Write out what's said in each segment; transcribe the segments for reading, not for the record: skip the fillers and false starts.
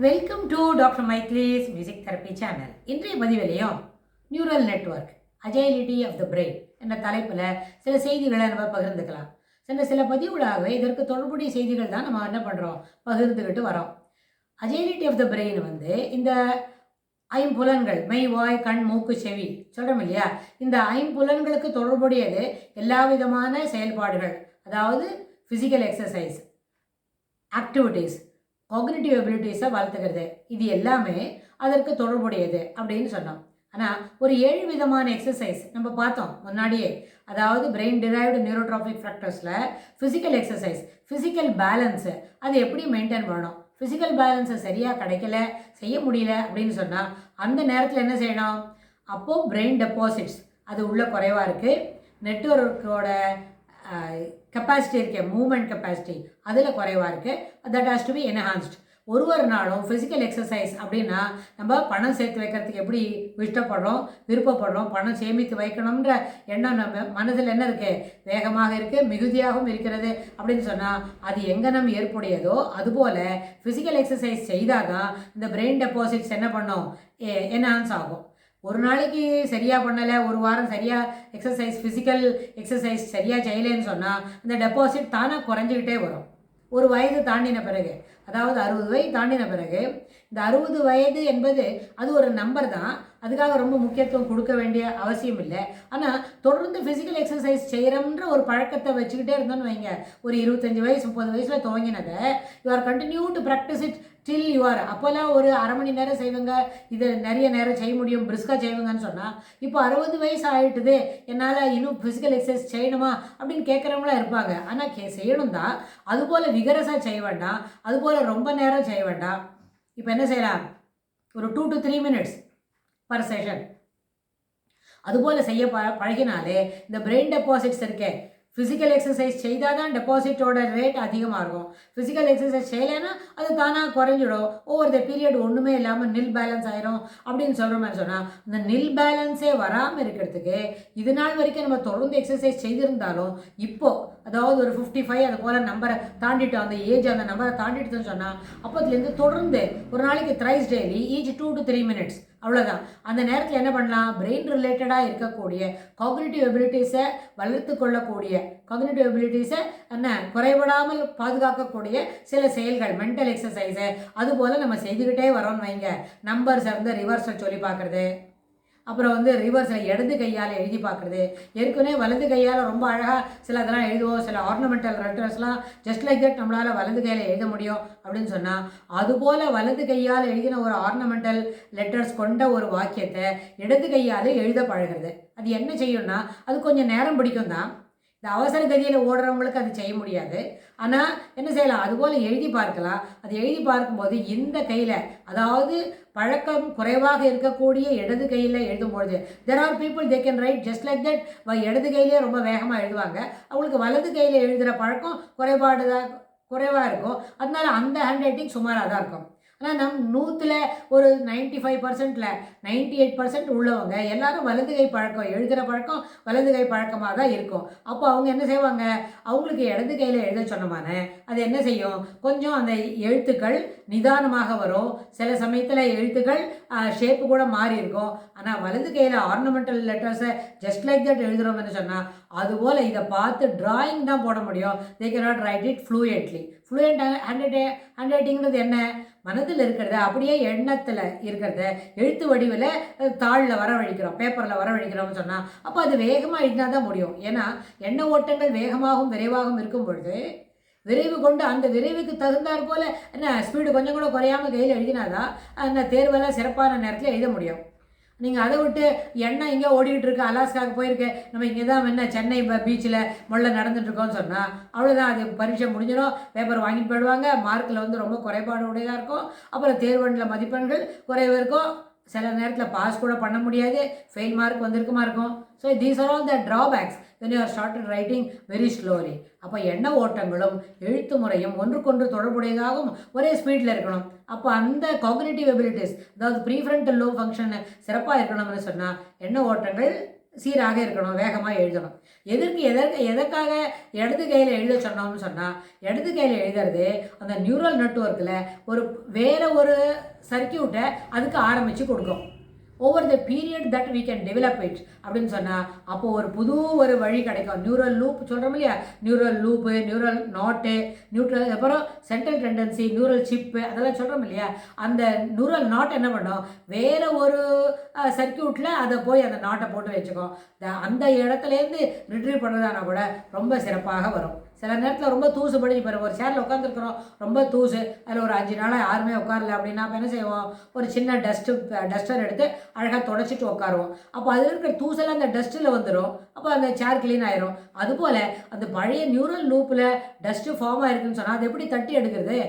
Welcome to doctor Maitri's music therapy channel. இன்றைய பதிவிலையும் neural network agility of the brain என்ற தலைப்பில் சில செய்திகளை நம்ம பகிர்ந்துக்கலாம். சென்ற சில பதிவுகளாகவே இதற்கு தொடர்புடைய செய்திகள் தான் நம்ம என்ன பண்ணுறோம், பகிர்ந்துக்கிட்டு வரோம். அஜைலிட்டி ஆஃப் த பிரெயின் இந்த ஐம்புலன்கள் மெய், வாய், கண், மூக்கு, செவி சொல்கிறோம் இல்லையா, இந்த ஐம்புலன்களுக்கு தொடர்புடையது எல்லா விதமான செயல்பாடுகள், அதாவது ஃபிசிக்கல் எக்ஸசைஸ், ஆக்டிவிட்டீஸ், காக்னிட்டிவ் எபிலிட்டிஸை வளர்த்துக்கிறது, இது எல்லாமே அதற்கு தொடர்புடையது அப்படின்னு சொன்னோம். ஆனால் ஒரு 7 விதமான எக்ஸசைஸ் நம்ம பார்த்தோம் முன்னாடியே. அதாவது பிரெயின் டிரைவ்டு நியூரோட்ராபிக் ஃபேக்டர்ஸில் ஃபிசிக்கல் எக்ஸசைஸ், ஃபிசிக்கல் பேலன்ஸு அது எப்படி மெயின்டைன் பண்ணணும், ஃபிசிக்கல் பேலன்ஸை சரியாக கிடைக்கல, செய்ய முடியல அப்படின்னு சொன்னால் அந்த நேரத்தில் என்ன செய்யணும், அப்போது பிரெயின் டெபாசிட்ஸ் அது உள்ள குறைவாக இருக்குது, நெட்வொர்க்கோட கெப்பாசிட்டி இருக்க மூமெண்ட் கெப்பாசிட்டி அதில் குறைவாக இருக்குது, that has to be enhanced. ஒரு நாளும் ஃபிசிக்கல் எக்ஸசைஸ் அப்படின்னா நம்ம பணம் சேர்த்து வைக்கிறதுக்கு எப்படி இஷ்டப்படுறோம், விருப்பப்படுறோம், பணம் சேமித்து வைக்கணுன்ற எண்ணம் நம்ம மனதில் என்ன இருக்குது, வேகமாக இருக்குது, மிகுதியாகவும் இருக்கிறது அப்படின்னு சொன்னால் அது எங்கனம் ஏற்புடையதோ அதுபோல் ஃபிசிக்கல் எக்ஸசைஸ் செய்தால் தான் இந்த பிரெயின் டெபாசிட்ஸ் என்ன பண்ணும், என்ஹான்ஸ் ஆகும். ஒரு நாளைக்கு சரியாக பண்ணலை, ஒரு வாரம் சரியாக ஃபிசிக்கல் எக்ஸசைஸ் சரியாக செய்யலைன்னு சொன்னால் இந்த டெபாசிட் தானாக குறைஞ்சிக்கிட்டே வரும். ஒரு வயது தாண்டின பிறகு, அதாவது 60 வயது தாண்டின பிறகு, இந்த 60 வயது என்பது அது ஒரு நம்பர் தான், அதுக்காக ரொம்ப முக்கியத்துவம் கொடுக்க வேண்டிய அவசியம் இல்லை. ஆனால் தொடர்ந்து ஃபிசிக்கல் எக்ஸசைஸ் செய்கிறோம்ன்ற ஒரு பழக்கத்தை வச்சுக்கிட்டே இருந்தோன்னு வைங்க, ஒரு 25 வயசு 30 வயசில் துவங்கினதை you are continue to practice it till you're. அப்போல்லாம் ஒரு அரை மணி நேரம் செய்வாங்க, இது நிறைய நேரம் செய்ய முடியும், பிரிஸ்காக செய்வாங்கன்னு சொன்னால் இப்போ 60 வயசு ஆகிட்டுது, என்னால் இன்னும் ஃபிசிக்கல் எக்ஸசைஸ் செய்யணுமா அப்படின்னு கேட்குறவங்களாம் இருப்பாங்க. ஆனால் செய்யணும் தான், அதுபோல் விகரஸாக செய்ய வேண்டாம், அதுபோல் ரொம்ப நேரம் செய்ய வேண்டாம். இப்போ என்ன செய்யலாம், ஒரு 2 to 3 minutes பர் செஷன் அதுபோல் செய்ய பழகினாலே இந்த பிரெயின் டெபாசிட்ஸ் இருக்கே, ஃபிசிக்கல் எக்ஸசைஸ் செய்தால் தான் டெபாசிட்டோட ரேட் அதிகமாக இருக்கும், ஃபிசிக்கல் எக்ஸசைஸ் செய்யலைன்னா அது தானாக குறைஞ்சிடும், ஓவர் த பீரியட் ஒன்றுமே இல்லாமல் நில் பேலன்ஸ் ஆயிரும் அப்படின்னு சொல்கிற மாதிரி சொன்னால் இந்த நில் பேலன்ஸே வராமல் இருக்கிறதுக்கு இது நாள் வரைக்கும் நம்ம தொடர்ந்து எக்ஸசைஸ் செய்திருந்தாலும் இப்போது அதாவது ஒரு 55 அது போல் நம்பரை தாண்டிட்டோம், அந்த ஏஜ் அந்த நம்பரை தாண்டிட்டுன்னு சொன்னால் அப்போதுலேருந்து தொடர்ந்து ஒரு நாளைக்கு thrice daily each 2 to 3 minutes அவ்வளோதான். அந்த நேரத்தில் என்ன பண்ணலாம், பிரெயின் ரிலேட்டடாக இருக்கக்கூடிய காக்னிட்டிவ் எபிலிட்டிஸை வளர்த்து கொள்ளக்கூடிய, காக்னிட்டிவ் எபிலிட்டிஸை என்ன குறைபடாமல் பாதுகாக்கக்கூடிய சில செயல்கள், மென்டல் எக்ஸசைஸை அதுபோல் நம்ம செய்துக்கிட்டே வரோன்னு வைங்க. நம்பர்ஸை ரிவர்ஸில் சொல்லி பார்க்குறது, அப்புறம் ரிவர்ஸில் இடது கையால் எழுதி பார்க்குறது, ஏற்கனவே வலது கையால் ரொம்ப அழகாக சில அதெல்லாம் எழுதுவோம், சில ஆர்னமெண்டல் லெட்டர்ஸ்லாம் ஜஸ்ட் லைக் தட் நம்மளால் வலது கையில் எழுத முடியும் அப்படின்னு சொன்னால் அதுபோல் வலது கையால் எழுதின ஒரு ஆர்னமெண்டல் லெட்டர்ஸ் கொண்ட ஒரு வாக்கியத்தை இடது கையால் எழுத பழகிறது. அது என்ன செய்யும்னா அது கொஞ்சம் நேரம் பிடிக்கும் தான், இந்த அவசர கதியில் ஓடுறவங்களுக்கு அது செய்ய முடியாது. ஆனால் என்ன செய்யலாம், அதுபோல் எழுதி பார்க்கலாம். அது எழுதி பார்க்கும்போது இந்த கையில், அதாவது பழக்கம் குறைவாக இருக்கக்கூடிய இடது கையில் எழுதும்பொழுது, there are people they can write just like that, இடது கையிலே ரொம்ப வேகமாக எழுதுவாங்க, அவங்களுக்கு வலது கையில் எழுதுகிற பழக்கம் குறைவாக இருக்கும், அதனால அந்த ஹேண்ட் ரைட்டிங் சுமாராக தான் இருக்கும். ஆனால் நம் 100ல் ஒரு 95%ல் 98% உள்ளவங்க எல்லாரும் வலது கை பழக்கம், எழுதுகிற பழக்கம் வலது கை பழக்கமாக தான் இருக்கும். அப்போ அவங்க என்ன செய்வாங்க, அவங்களுக்கு இடது கையில் எழுத சொன்னமான அது என்ன செய்யும், கொஞ்சம் அந்த எழுத்துக்கள் நிதானமாக வரும், சில சமயத்தில் எழுத்துக்கள் ஷேப்பு கூட மாறி இருக்கும். ஆனால் வலது கையில் ஆர்னமெண்டல் லெட்டர்ஸை ஜஸ்ட் லைக் தட் எழுதுகிறோம்னு சொன்னால் அதுபோல் இதை பார்த்து டிராயிங் தான் போட முடியும். They can not write it fluently. Fluent hand ரைட்டிங்கிறது என்ன, மனதில் இருக்கிறத அப்படியே எண்ணத்தில் இருக்கிறத எழுத்து வடிவில் தாளில் வரவழைக்கிறோம், பேப்பரில் வரவழைக்கிறோம்னு சொன்னால் அப்போ அது வேகமாக எழுதினா தான் முடியும். ஏன்னா எண்ண ஓட்டங்கள் வேகமாகவும் விரைவாகவும் இருக்கும் பொழுது விரைவு கொண்டு அந்த விரைவுக்கு தகுந்தாற் போல் என்ன ஸ்பீடு கொஞ்சம் கூட குறையாமல் கையில் எழுதினாதான் அந்த தேர்வெல்லாம் சிறப்பான நேரத்தில் எழுத முடியும். நீங்கள் அதை விட்டு எண்ணெய் இங்கே ஓடிக்கிட்டு இருக்கு, அலாஸ்காவுக்கு போயிருக்கு, நம்ம இங்கே தான் என்ன சென்னை பீச்சில் முள்ள நடந்துட்டுருக்கோன்னு சொன்னால் அவ்வளோதான், அது பரீட்சை முடிஞ்சிடும், பேப்பர் வாங்கிட்டு போயிடுவாங்க, மார்க்கில் ரொம்ப குறைபாடு உடையதாக இருக்கும், அப்புறம் தேர்வண்டில் மதிப்பெண்கள் குறைவு இருக்கும், சில நேரத்தில் பாஸ் கூட பண்ண முடியாது, ஃபெயில் மார்க் வந்திருக்குமா இருக்கும். So these are all the drawbacks when you are started writing very slowly. அப்போ எண்ண ஓட்டங்களும் எழுத்து முறையும் ஒன்றுக்கொன்று தொடர்புடையதாகவும் ஒரே ஸ்பீடில் இருக்கணும். அப்போ அந்த காக்னிட்டிவ் எபிலிட்டிஸ், அதாவது ப்ரீஃப்ரண்டல் லோப் ஃபங்க்ஷன் சிறப்பாக இருக்கணும்னு சொன்னால் எண்ண ஓட்டங்கள் சீராக இருக்கணும், வேகமாக எழுதணும். எதற்காக இடது கையில் எழுத சொன்னோம்னு சொன்னால், இடது கையில் எழுதுறது அந்த நியூரல் நெட்வொர்க்கில் வேறு ஒரு சர்க்கியூட்டை அதுக்கு ஆரம்பித்து கொடுக்கும். Over the period that we can develop it அப்படின்னு சொன்னால், அப்போது ஒரு வழி கிடைக்கும். நியூரல் லூப் சொல்கிறோம் இல்லையா, நியூரல் லூப்பு, நியூரல் நாட்டு, அப்புறம் சென்ட்ரல் டெண்டன்சி, நியூரல் சிப்பு, அதெல்லாம் சொல்கிறோம் இல்லையா. அந்த நியூரல் நாட் என்ன பண்ணோம், வேறு ஒரு சர்க்கியூட்டில் அதை போய் அந்த நாட்டை போட்டு வச்சுக்கோம். அந்த இடத்துலேருந்து ரிட்ரீவ் பண்ணுறதானா கூட ரொம்ப சிறப்பாக வரும். சில நேரத்தில் ரொம்ப தூசுபடி, இப்போ ஒரு சேரில் உட்காந்துருக்குறோம், ரொம்ப தூசு, அதில் ஒரு 5 நாளாக யாருமே உட்காரல அப்படின்னா அப்போ என்ன செய்வோம், ஒரு சின்ன டஸ்டர் எடுத்து அழகாக தொடச்சிட்டு உட்காருவோம். அப்போ அதில் இருக்கிற தூசெல்லாம் அந்த டஸ்ட்டில் வந்துடும். அப்போ அந்த சேர் க்ளீன் ஆயிரும். அதுபோல் அந்த பழைய நியூரல் லூப்பில் டஸ்ட்டு ஃபார்ம் ஆயிருக்குன்னு சொன்னால் அது எப்படி தட்டி எடுக்கிறது?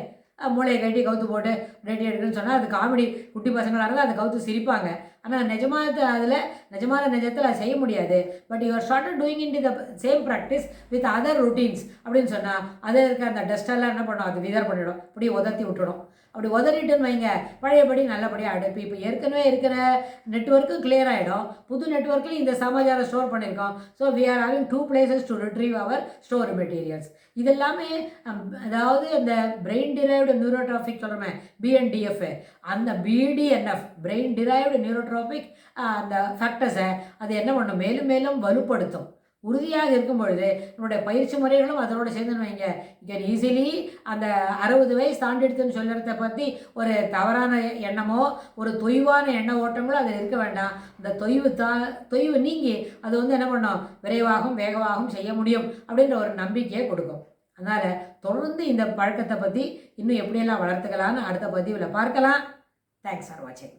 மூளையை கட்டி கவுத்து போட்டு ரெடி எடுக்குன்னு சொன்னால் அது காமெடி. குட்டி பசங்களாக இருந்தால் அதை கவுத்து சிரிப்பாங்க. ஆனால் நிஜமான நிஜத்தில் அதை செய்ய முடியாது. But you are started doing in the same practice with other routines அப்படின்னு சொன்னால் அதில் இருக்க அந்த டஸ்டெல்லாம் என்ன பண்ணும், அது விதர் பண்ணிவிடும், இப்படி உதர்த்தி விட்டுடும். அப்படி உதறிட்டுன்னு வைங்க, பழையபடி நல்லபடியாக அடுப்பு. இப்போ ஏற்கனவே இருக்கிற நெட்வொர்க்கும் கிளியர் ஆகிடும். புது நெட்வொர்க்கில் இந்த சமாச்சாரம் ஸ்டோர் பண்ணியிருக்கோம். So we are having 2 places to retrieve our store materials. இதெல்லாமே அதாவது அந்த பிரெயின் டிரைவ்டு நியூரோட்ராஃபிக் சொல்கிறோமே, BNDF, அந்த BDNF பிரெயின் டிரைவ்டு நியூரோட்ராஃபிக் அந்த ஃபேக்டர்ஸை அது என்ன பண்ணும், மேலும் மேலும் வலுப்படுத்தும். உறுதியாக இருக்கும் பொழுது நம்மளுடைய பயிற்சி முறைகளும் அதோடு சேர்ந்துன்னு வைங்க, கேன் ஈஸிலி அந்த 60 வயசு தாண்டிடுதுன்னு சொல்கிறத பற்றி ஒரு தவறான எண்ணமோ ஒரு தொய்வான எண்ண ஓட்டங்களோ அதில் இருக்க வேண்டாம். அந்த தொய்வு நீங்கி அது என்ன பண்ணோம், விரைவாகவும் வேகமாகவும் செய்ய முடியும் அப்படின்ற ஒரு நம்பிக்கையை கொடுக்கும். அதனால் தொடர்ந்து இந்த பழக்கத்தை பற்றி இன்னும் எப்படியெல்லாம் வளர்த்துக்கலான்னு அடுத்த பதிவில் பார்க்கலாம். தேங்க்ஸ் ஃபார் வாட்சிங்.